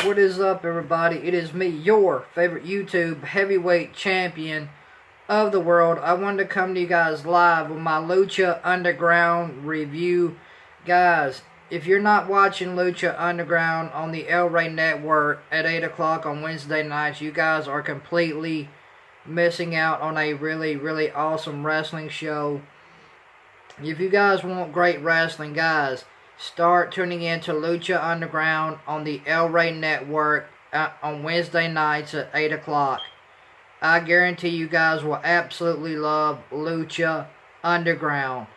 What is up, everybody? It is me, your favorite YouTube heavyweight champion of the world. I wanted to come to you guys live with my Lucha Underground review. Guys, if you're not watching Lucha Underground on the El Rey Network at 8 o'clock on Wednesday nights, you guys are completely missing out on a really awesome wrestling show. If you guys want great wrestling, guys, start tuning in to Lucha Underground on the El Rey Network on Wednesday nights at 8 o'clock. I guarantee you guys will absolutely love Lucha Underground.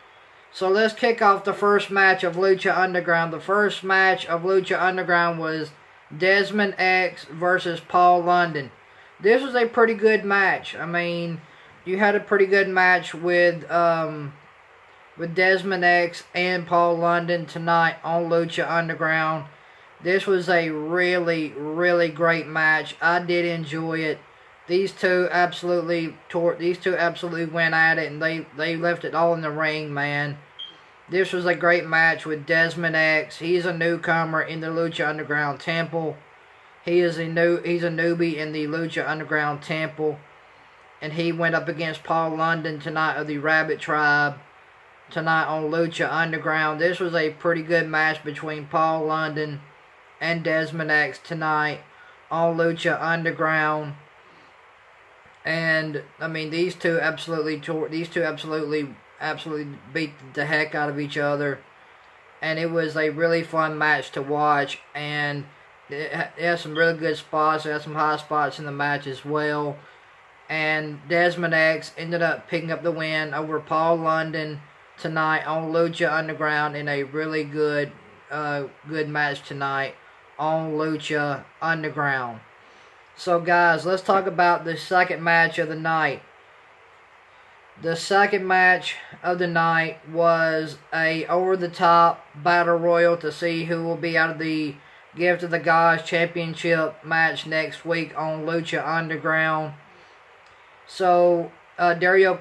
So let's kick off the first match of Lucha Underground. The first match of Lucha Underground was Desmond X versus Paul London. This was a pretty good match. I mean, you had a pretty good match with Desmond X and Paul London tonight on Lucha Underground. This was a really great match. I did enjoy it. These two absolutely went at it, and they left it all in the ring, man. This was a great match with Desmond X. He's a newcomer in the Lucha Underground Temple. He's a newbie in the Lucha Underground Temple, and he went up against Paul London tonight of the Rabbit Tribe tonight on Lucha Underground. This was a pretty good match between Paul London and Desmond X tonight on Lucha Underground. And I mean, these two absolutely beat the heck out of each other, and it was a really fun match to watch. And it had some really good spots. It had some high spots in the match as well. And Desmond X ended up picking up the win over Paul London tonight on Lucha Underground in a really good match tonight on Lucha Underground. So guys, let's talk about the second match of the night. The second match of the night was a over-the-top battle royal to see who will be out of the Gift of the Gods Championship match next week on Lucha Underground. So Antonio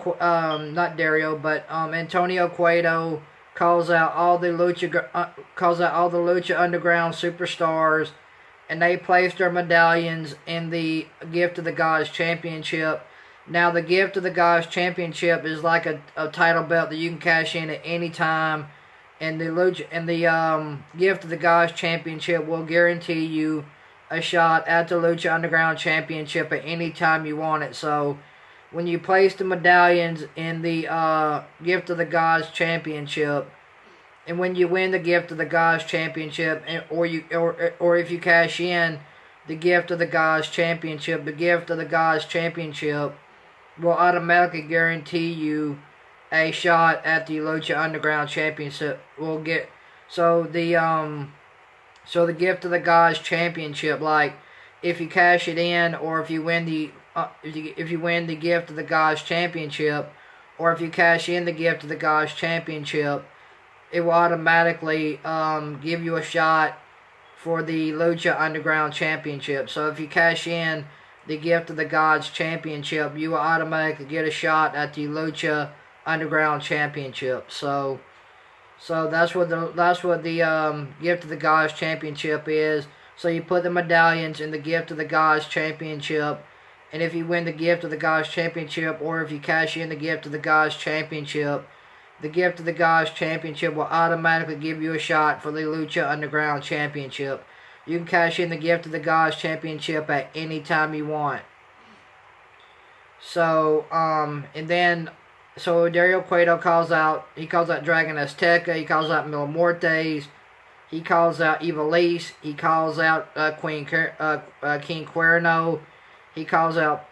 Cueto calls out all the Lucha Underground superstars, and they place their medallions in the Gift of the Gods Championship. Now, the Gift of the Gods Championship is like a title belt that you can cash in at any time, and the Gift of the Gods Championship will guarantee you a shot at the Lucha Underground Championship at any time you want it. So when you place the medallions in the Gift of the Gods Championship, and when you win the Gift of the Gods Championship, or if you cash in the Gift of the Gods Championship, the Gift of the Gods Championship will automatically guarantee you a shot at the Lucha Underground Championship. So the Gift of the Gods Championship, like if you cash it in, or if you win the Gift of the Gods Championship, or if you cash in the Gift of the Gods Championship, it will automatically give you a shot for the Lucha Underground Championship. So if you cash in the Gift of the Gods Championship, you will automatically get a shot at the Lucha Underground Championship. So that's what the Gift of the Gods Championship is. So you put the medallions in the Gift of the Gods Championship, and if you win the Gift of the Gods Championship, or if you cash in the Gift of the Gods Championship, the Gift of the Gods Championship will automatically give you a shot for the Lucha Underground Championship. You can cash in the Gift of the Gods Championship at any time you want. So, Dario Cueto calls out Dragon Azteca, he calls out Mil Muertes, he calls out Ivelisse, he calls out King Cuerno, he calls out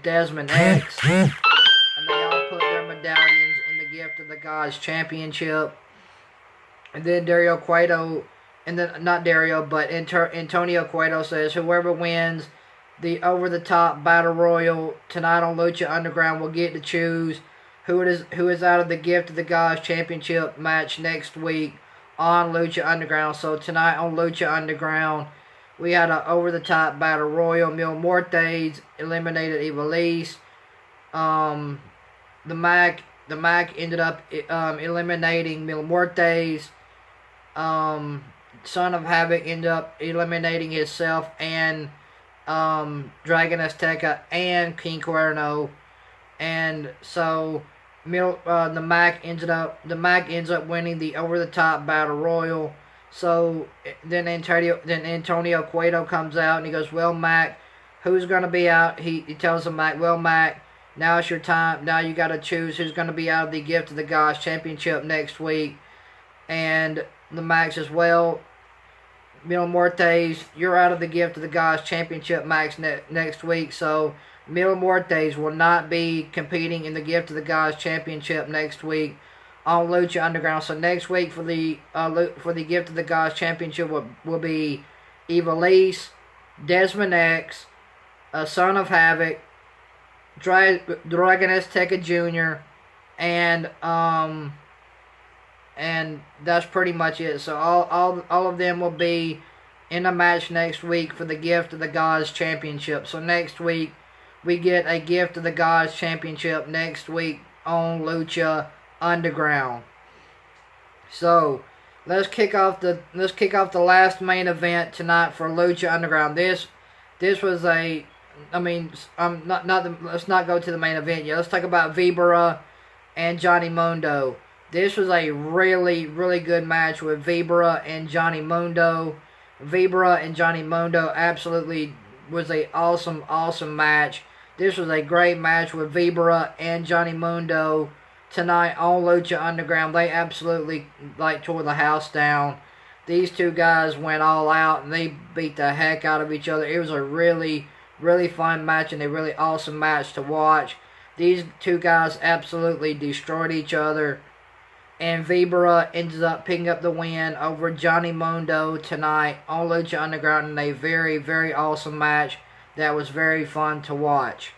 Desmond X, and they all put their medallions in the Gift of the Gods Championship. And then Antonio Cueto says whoever wins the over-the-top battle royal tonight on Lucha Underground will get to choose who is out of the Gift of the Gods Championship match next week on Lucha Underground. So tonight on Lucha Underground, we had an over-the-top battle royal. Mil Muertes eliminated Ivelisse. The Mac ended up eliminating Mil Muertes. Son of Havoc ended up eliminating himself and Dragon Azteca and King Cuerno, and so the Mac ends up winning the over the top battle royal. So then Antonio Cueto comes out and he goes, "Well, Mac, who's gonna be out?" He tells him, "Mac, well, Mac, now it's your time. Now you got to choose who's gonna be out of the Gift of the Gods Championship next week." And the Mac says, "Well, Mil Muertes, you're out of the Gift of the Gods Championship match next week, so Mil Muertes will not be competing in the Gift of the Gods Championship next week on Lucha Underground. So next week for the Gift of the Gods Championship will be Ivelisse, Desmond X, Son of Havoc, Dragon Azteca Jr., and that's pretty much it. So all of them will be in a match next week for the Gift of the Gods Championship. So next week we get a Gift of the Gods Championship next week on Lucha Underground. So let's kick off the last main event tonight for Lucha Underground. This was let's not go to the main event yet. Let's talk about Vibra and Johnny Mundo. This was a really, really good match with Vibra and Johnny Mundo. Vibra and Johnny Mundo absolutely was a awesome match. This was a great match with Vibra and Johnny Mundo tonight on Lucha Underground. They absolutely tore the house down. These two guys went all out and they beat the heck out of each other. It was a really, really fun match and a really awesome match to watch. These two guys absolutely destroyed each other. And Vibra ends up picking up the win over Johnny Mundo tonight on Lucha Underground in a very, very awesome match that was very fun to watch.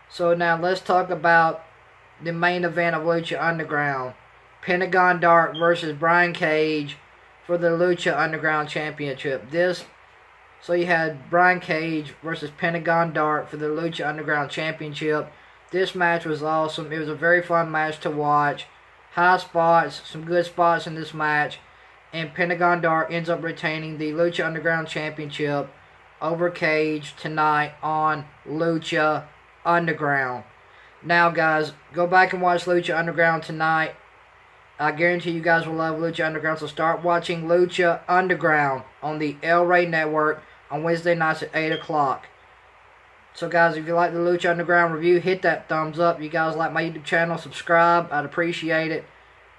So now let's talk about the main event of Lucha Underground. Pentagon Dark versus Brian Cage for the Lucha Underground Championship. So you had Brian Cage versus Pentagon Dark for the Lucha Underground Championship. This match was awesome. It was a very fun match to watch. High spots, some good spots in this match, and Pentagon Dark ends up retaining the Lucha Underground Championship over Cage tonight on Lucha Underground. Now, guys, go back and watch Lucha Underground tonight. I guarantee you guys will love Lucha Underground, so start watching Lucha Underground on the El Rey Network on Wednesday nights at 8 o'clock. So guys, if you like the Lucha Underground review, hit that thumbs up. You guys like my YouTube channel, subscribe. I'd appreciate it.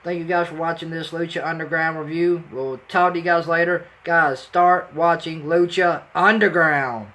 Thank you guys for watching this Lucha Underground review. We'll talk to you guys later. Guys, start watching Lucha Underground.